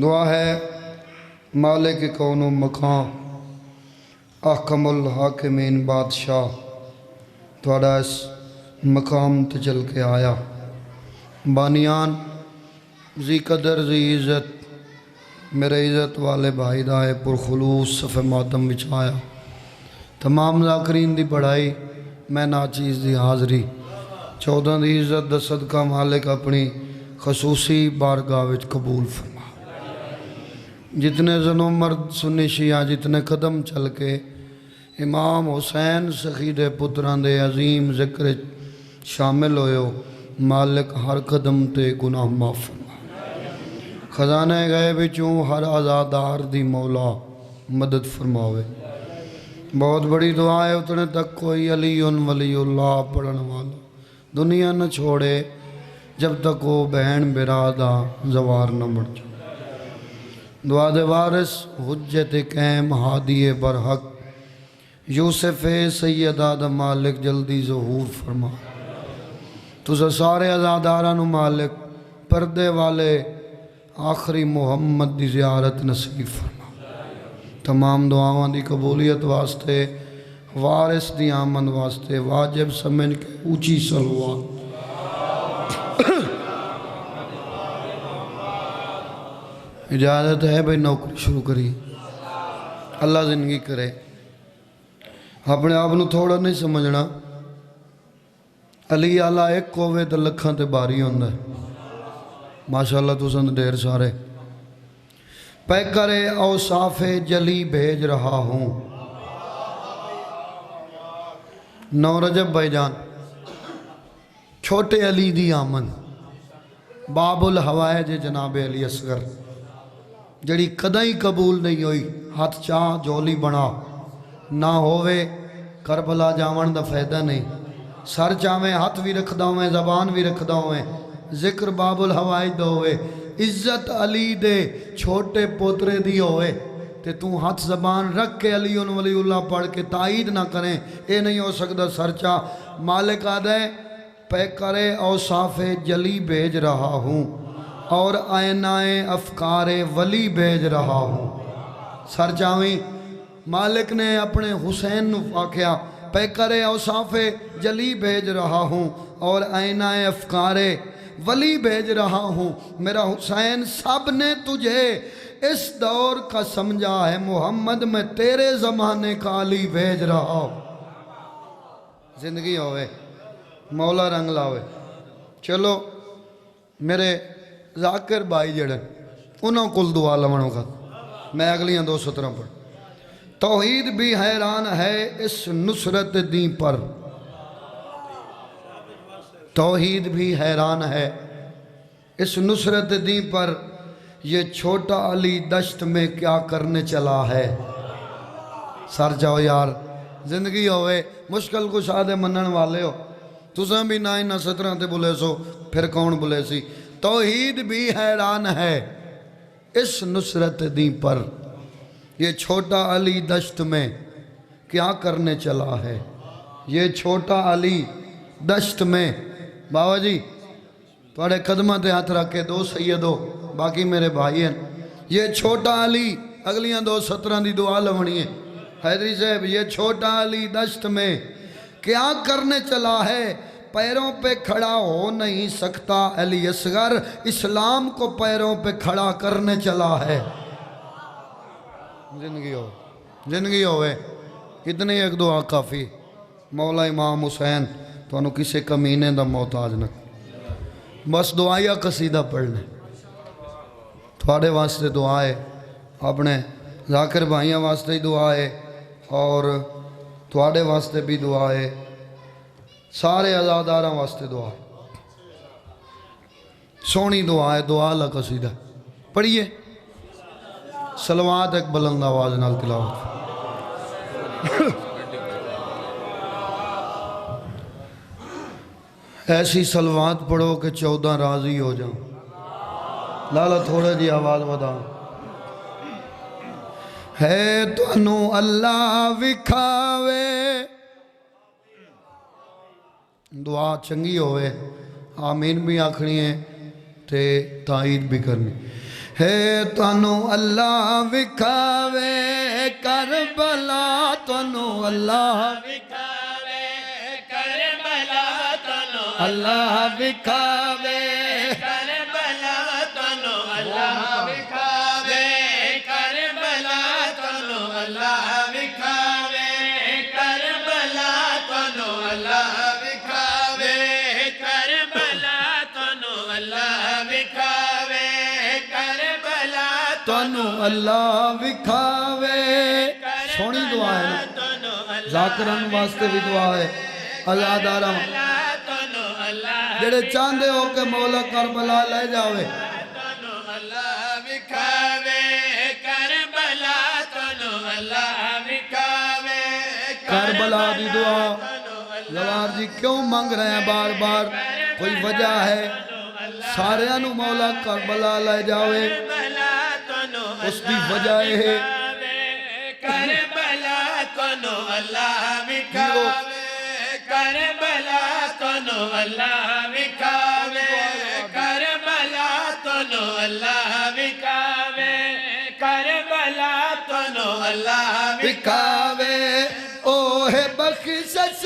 دعا ہے مالک کون و مکان احکم الحاکمین بادشاہ تھوڑا اس مقام تے چل کے آیا، بانیان ذی قدر ذی عزت میرے عزت والے بھائی دائے پرخلوص صف ماتم بچھایا، تمام ذاکرین دی پڑھائی میں ناچیز دی حاضری، 14 دی عزت دا صدقہ مالک اپنی خصوصی بارگاہ وچ قبول فرما۔ جتنے زن و مرد سنی شیعہ جتنے قدم چل کے امام حسین سخی دے پتران دے عظیم ذکر شامل ہوئے، مالک ہر قدم تے گناہ معاف فرما، خزانہ غیب وچوں ہر آزادار دی مولا مدد فرماوے۔ بہت بڑی دعا ہے اتنے تک کوئی علی ولی اللہ پڑھن والا دنیا نہ چھوڑے جب تک وہ بہن برادہ زوار نہ مر جائے۔ دعا دے وارث حجت قیم ہادی برحق یوسف سیدہ دا مالک جلدی ظہور فرما، تُسا سارے عزاداران مالک پردے والے آخری محمد دی زیارت نصیب فرما۔ تمام دعاواں دی قبولیت واسطے وارث دی آمن واسطے واجب سمجھ کے اونچی صلوات۔ اجازت ہے بھئی نوکری شروع کری، اللہ زندگی کرے، اپنے آپ نو تھوڑا نہیں سمجھنا، علی اللہ ایک کووے تے لکھاں تے باری ہوندہ ہے، ماشاءاللہ تو سند دیر سارے پیکر اوصاف جلی بھیج رہا ہوں۔ نو رجب بھائی جان، چھوٹے علی دی آمن، باب الحوائج جناب علی اصغر جڑی کدائی قبول نہیں ہوئی، ہاتھ چاہ جولی بنا نہ ہووے کربلا جاون دا فائدہ نہیں، سر چاہیں ہاتھ بھی رکھ داویں زبان بھی رکھ داویں، ذکر باب الحوائج دا ہوئے، عزت علی دے چھوٹے پوترے دی ہوئے تے تو ہاتھ زبان رکھ کے علی ولی اللہ پڑھ کے تائید نہ کریں، اے نہیں ہو سکتا۔ سر چاہ مالک آدھے پیکر اوصاف جلی بھیج رہا ہوں اور آئینہ افکار ولی بھیج رہا ہوں۔ سر چاہیں مالک نے اپنے حسین نو آکھیا پیکر اوصاف جلی بھیج رہا ہوں اور آئینہ افکار ولی بھیج رہا ہوں، میرا حسین سب نے تجھے اس دور کا سمجھا ہے، محمد میں تیرے زمانے کا علی بھیج رہا ہوں۔ زندگی ہوئے مولا رنگ لاوے۔ چلو میرے ذاکر بھائی جڑے انہوں کل دعا لونوں کا میں اگلیاں 2 سطروں پر توحید بھی حیران ہے اس نصرت دین پر، توحید بھی حیران ہے اس نصرت دین پر، یہ چھوٹا علی دشت میں کیا کرنے چلا ہے۔ سر جاؤ یار، زندگی ہوئے مشکل کشا دے منن والے ہو، تساں بھی 9/17 تے بولے سو، پھر کون بولے سی۔ توحید بھی حیران ہے اس نصرت دین پر، یہ چھوٹا علی دشت میں کیا کرنے چلا ہے۔ یہ چھوٹا علی دشت میں، بابا جی تھوڑے قدمہ تے ہاتھ رکھ کے دو سیدو، باقی میرے بھائی ہیں، یہ چھوٹا علی، اگلیاں 2:17 دی دعا لونی ہے حیدری صاحب، یہ چھوٹا علی دشت میں کیا کرنے چلا ہے، پیروں پہ کھڑا ہو نہیں سکتا علی اصغر، اسلام کو پیروں پہ کھڑا کرنے چلا ہے۔ زندگی ہوئے اتنی ایک دعا کافی۔ مولا امام حسین تو انہوں کسے کمینے دا محتاج نہ، بس دعائیا قصیدہ پڑھنے، تھوڑے واسطے دعا ہے، اپنے ذاکر بھائیاں واسطے ہی دعا ہے، اور تھوڑے واسطے بھی دعا ہے، سارے عزاداراں واسطے دعا ہے، سونی دعا ہے، دعا اللہ قصیدہ پڑھیے، صلوات ایک بلند آواز نال تلاوت۔ ایسی صلوات پڑھو کہ 14 راضی ہو جاؤں۔ لالا تھوڑے جی آواز بتاؤں۔ ہے تنوں اللہ وکھاوے، دعا چنگی ہوئے، آمین بھی آکھنی ہے تے تائید بھی کرنی۔ ہے تنوں اللہ وکھاوے کربلا، تنوں اللہ وکھاوے کربلا، تنوں اللہ وکھاوے کربلا، تنوں اللہ وکھاوے کربلا، تنوں اللہ وکھاوے کربلا، تنوں اللہ وکھاوے کربلا، تنوں اللہ وکھاوے کربلا، تنوں اللہ وکھاوے۔ سونی دعا ہے، ذاکران واسطے بھی دعا ہے، عزاداراں جڑے چاندے ہو کہ مولا کربلا لے جاوے۔ تنوں اللہ وکھاوے کربلا، تنوں اللہ وکھاوے کربلا دی دعا۔ لوار جی کیوں مانگ رہے ہیں بار بار، کوئی وجہ ہے، سارے انو مولا کربلا لے جاوے، اس دی وجہ ہے کربلا، تنوں اللہ وکھاوے کربلا، تنوں اللہ وکھاوے کربلا، تنوں اللہ وکھاوے کربلا، تنوں اللہ وکھاوے۔ اوہ بخشش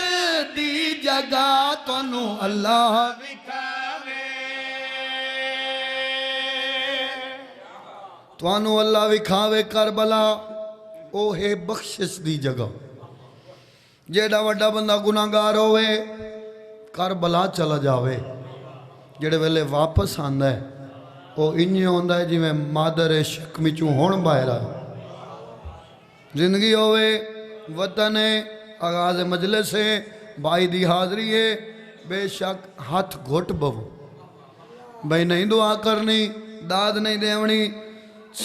دی جگہ، تنوں اللہ وکھاوے، تنوں اللہ وکھاوے کربلا، اوہ بخشش دی جگہ۔ جیڑا وڈا بندہ گناہگار ہوئے کربلا چلا جاوے، جیڑے ویلے واپس آندا ہے وہ انجی ہوندا ہے جی میں مادر شک مچوں ہون باہر آئے۔ زندگی ہوئے وطن ہے، آغاز مجلس ہے، بھائی دی حاضری ہے، بے شک ہاتھ گھٹ بو، بھائی نہیں دعا کرنی، داد نہیں دیونی،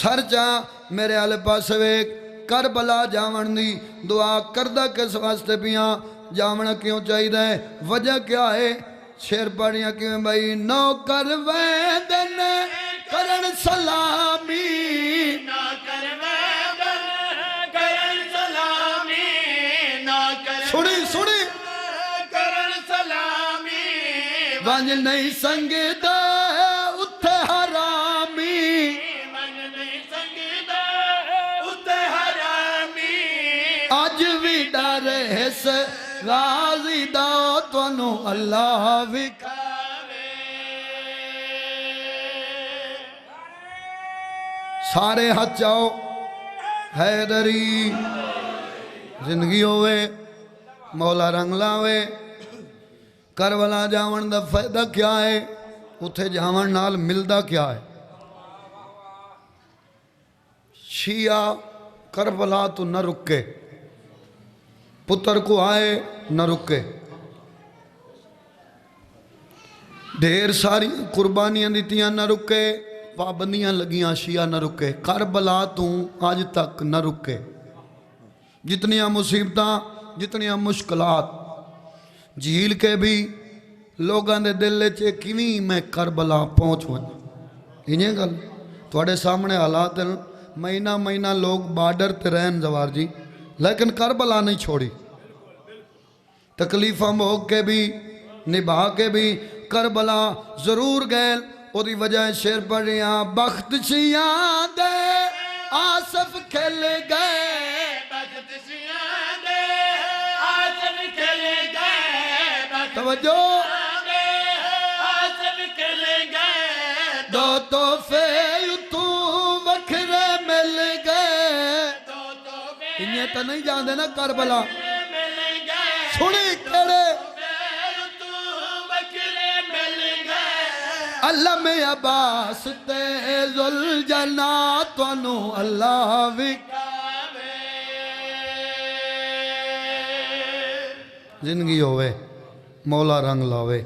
سر چاہ میرے آلے پاس ویک کربلا جاون دی دعا کردہ کس واسطے پیاں، جامنا کیوں چاہی دے، وجہ کیا ہے، شیر پڑھیاں کیوں بھائی، نوکر ویدن کرن سلامی، نوکر ویدن کرن سلامی، نوکر سنی سنی کرن سلامی، ونج نہیں سنگ دا اتھے حرامی، ونج نہیں سنگ دا اتھے حرامی، آج بھی ڈر اس غازی دا، تنوں اللہ وکھاوے۔ سارے ہاتھ جاؤ، حیدری زندگی ہوئے مولا رنگ لاوے۔ کربلا جاون دا فائدہ کیا ہے، اتھے جاون نال ملدا کیا ہے۔ شیعہ کربلا تو نہ رکے، پتر کو آئے نہ رکے، ڈھیر ساری قربانیاں دیتیاں نہ رکے، پابندیاں لگیاں شیعہ نہ رکے، کربلا تو آج تک نہ رکے، جتنیاں مصیبتاں جتنیاں مشکلات جھیل کے بھی لوگاں دے دل چے کیویں میں کربلا پہنچ ون انہیں گل تھوڑے سامنے حالات ہیں، مہینہ مہینہ لوگ بارڈر تے رہن زوار جی، لیکن کربلا نہیں چھوڑی، تکلیفاں ہو کے بھی نبھا کے بھی کربلا ضرور گئے، او دی وجہ شیر پڑھ رہی ہیں، بخت شیعہ دے آصف کھل گئے، بخت شیعہ دے آصف کھل گئے، توجہ آصف کھل گئے، دو تحفے اتوں وکھرے مل گئے، انہیں تو نہیں جاندے نا کربلا، مل گئے، سنی کڑے اللہ میں عباس تے ذوالجلال توانو اللہ زندگی ہوئے مولا رنگ لاوے،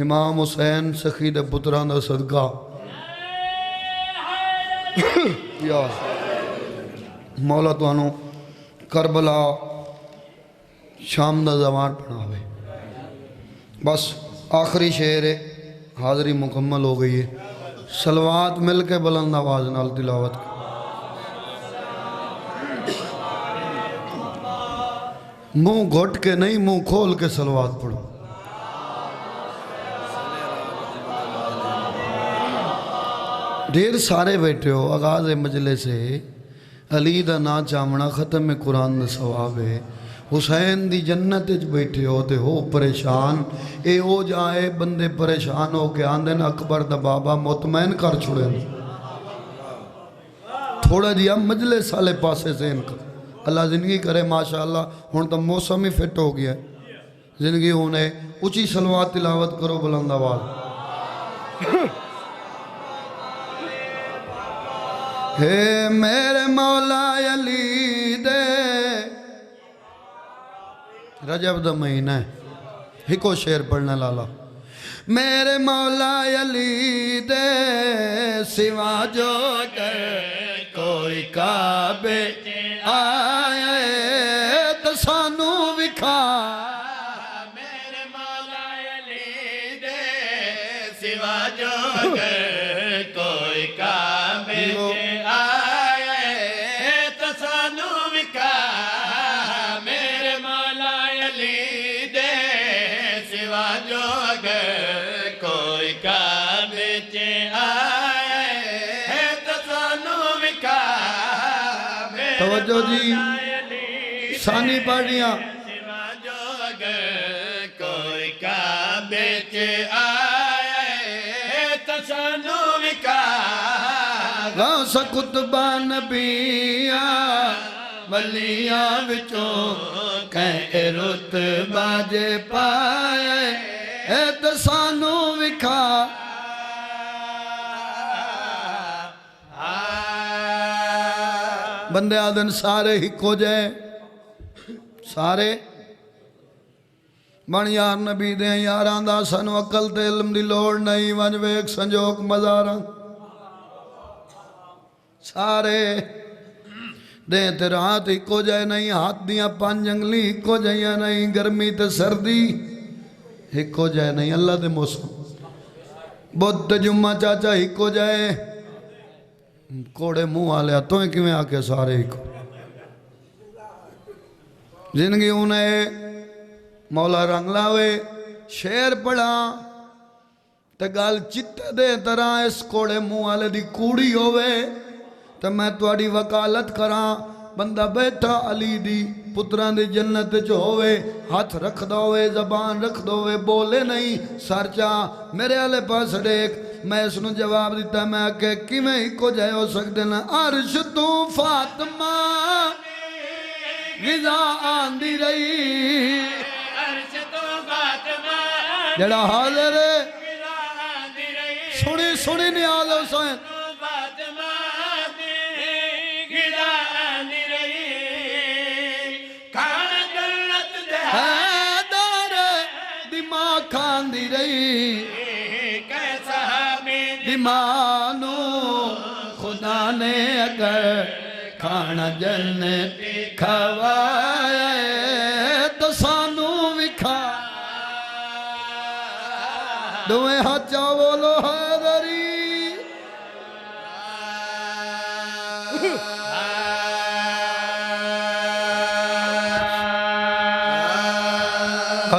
امام حسین سخی دے پتران دا صدقہ یا مولا توانو کربلا شام دا زمان پڑھاوے۔ بس آخری شعر ہے، حاضری مکمل ہو گئی ہے، صلوات مل کے بلند آواز نال تلاوت کر، منہ گھٹ کے نہیں منہ کھول کے صلوات پڑھو۔ ڈھیر سارے بیٹھے ہو، آغاز مجلس سے علی دا نا چامنا ختم قرآن دا ثواب ہے، حسین دی جنت اچ بیٹھے ہو تے ہو پریشان، اے ہو جائے بندے پریشان ہو کے آندن اکبر دا بابا مطمئن کر چھوڑے، تھوڑا جی اب مجلس سالے پاسے سے ان کا اللہ زندگی کرے ماشاءاللہ، ہون تو موسم ہی فٹ ہو گیا ہے، زندگی ہونے اچھی صلوات تلاوت کرو بلند آواز۔ ہے میرے مولا علی دے، رجب دا مہینہ ہے، ہکو شعر پڑھنے لالا، میرے مولا علی دے سوا جو کر کوئی کعبے آئے تو سانو وکھا، میرے مولا علی دے سوا جو کر کوئی کعبے آئے تو سانو وکھا، میرے مولا علی دے سوا جو کر کوئی کعبے آئے تو سانو وکھا، توجہ جی ثانی پڑھ رہا، سوا جو اگر کوئی کعبے آئے تو سانو وکھا، غوث قطبہ نبیاں ولیاں وچوں کہیں رتبہ جے پائے اے تو سانو وکھا، بندے آدن سارے ہکو جائے، سارے بن یار نبی دیں یاران دا سنو عقل تے علم دی لوڑ نہیں، ونج ویک سنجوک مزاران سارے دیں تے رات ہکو جائے نہیں، ہاتھ دیاں پانچ جنگلی ہکو جائے نہیں، گرمی تے سردی ہکو جائے نہیں، اللہ دے موسم بدھ جمعہ چاچا ہکو جائے، کوڑے منہ آلیا تو ہیں کیویں آکے سارے ہکو، زندگی انہیں مولا رنگ لاوے، شیر پڑھا تے گال چٹے دے طرح اس کوڑے منہ آلے دی کوڑی ہوئے تے میں تواڈی وکالت کراں، بندہ بیٹھا علی دی پتران دی جنت جو ہوئے، ہاتھ رکھ دو ہوئے، زبان رکھ دو ہوئے، بولے نہیں، سرچا میرے آلے پاس دیکھ، میں اس نے جواب دیتا میں کہ کیویں ہی کو جائے ہو سکتے نا، عرش تو فاطمہ غذا آندی رہی، عرش تو فاطمہ جڑا حاضر ہے غذا آندی رہی، سنی نیاز حسین، فاطمہ غذا آندی مانو خدا نے اگر کھانا جنت کھوایا تو سانو بھی کھا دویں ہاتھاں بولو حیدری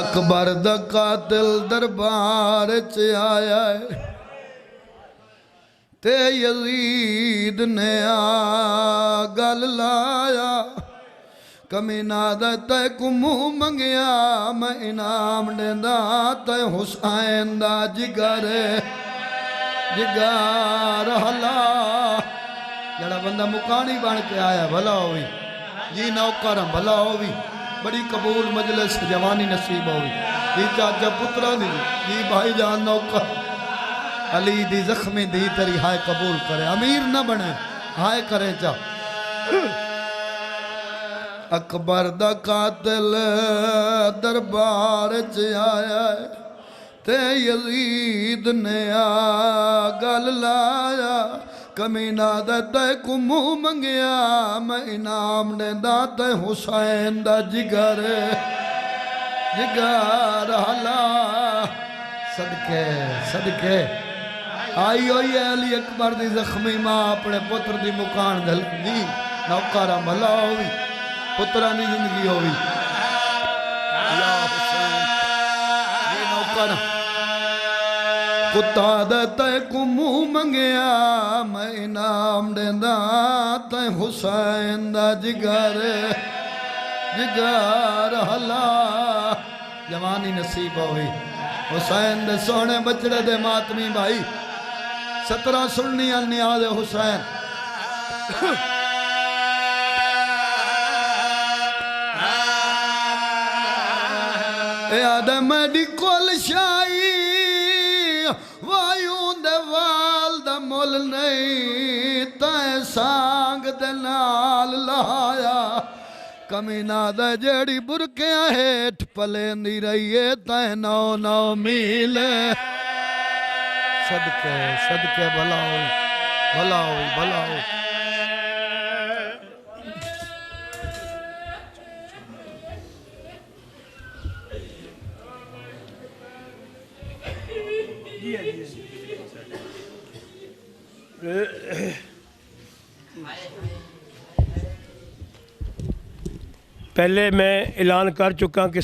اکبر دا قاتل دربار چ آیا ہے تے یزید نے گل لایا کمینہ دا تے کو منہ منگیا میں انعام دیندا تے حسین دا جگر ہلا جڑا بندہ مکانی بن کے آیا بھلا ہوئی جی نوکرم بھلا ہوئی بڑی قبول مجلس جوانی نصیب ہوئی جی چاچا پترہ دی جی بھائی جان نوکر علی دی زخمی دی تری ہائے قبول کرے امیر نہ بنے ہائے کرے چا اکبر دا قاتل دربار چ آیا ہے تے یزید نے گل لایا کمینہ دا تے کو منہ منگیا میں انعام دیندا تے حسین دا جگر ہلا صدقے آئی ہوئی ہے علی اکبر دی زخمی ماں اپنے پتر دی مکان دل دی نوکارا بھلا ہوئی پترہ دی زندگی ہوئی یا حسین یہ نوکارا کتا دے تے کو منہ منگیا میں انعام دیندا تے حسین دا جگر ہلا جوانی نصیب ہوئی حسین دے سونے بچڑے دے ماتمی بھائی 17 سننی نیاز حسین یاد میڈیکل شائی وایوں دے وال دا مل نہیں تے سانگ دے نال لایا کمینہ دا جیڑی برکیاں ہیٹ پلیندی رہیے تے 9 میل صدقے بھلا ہوئی پہلے میں اعلان کر چکا کہ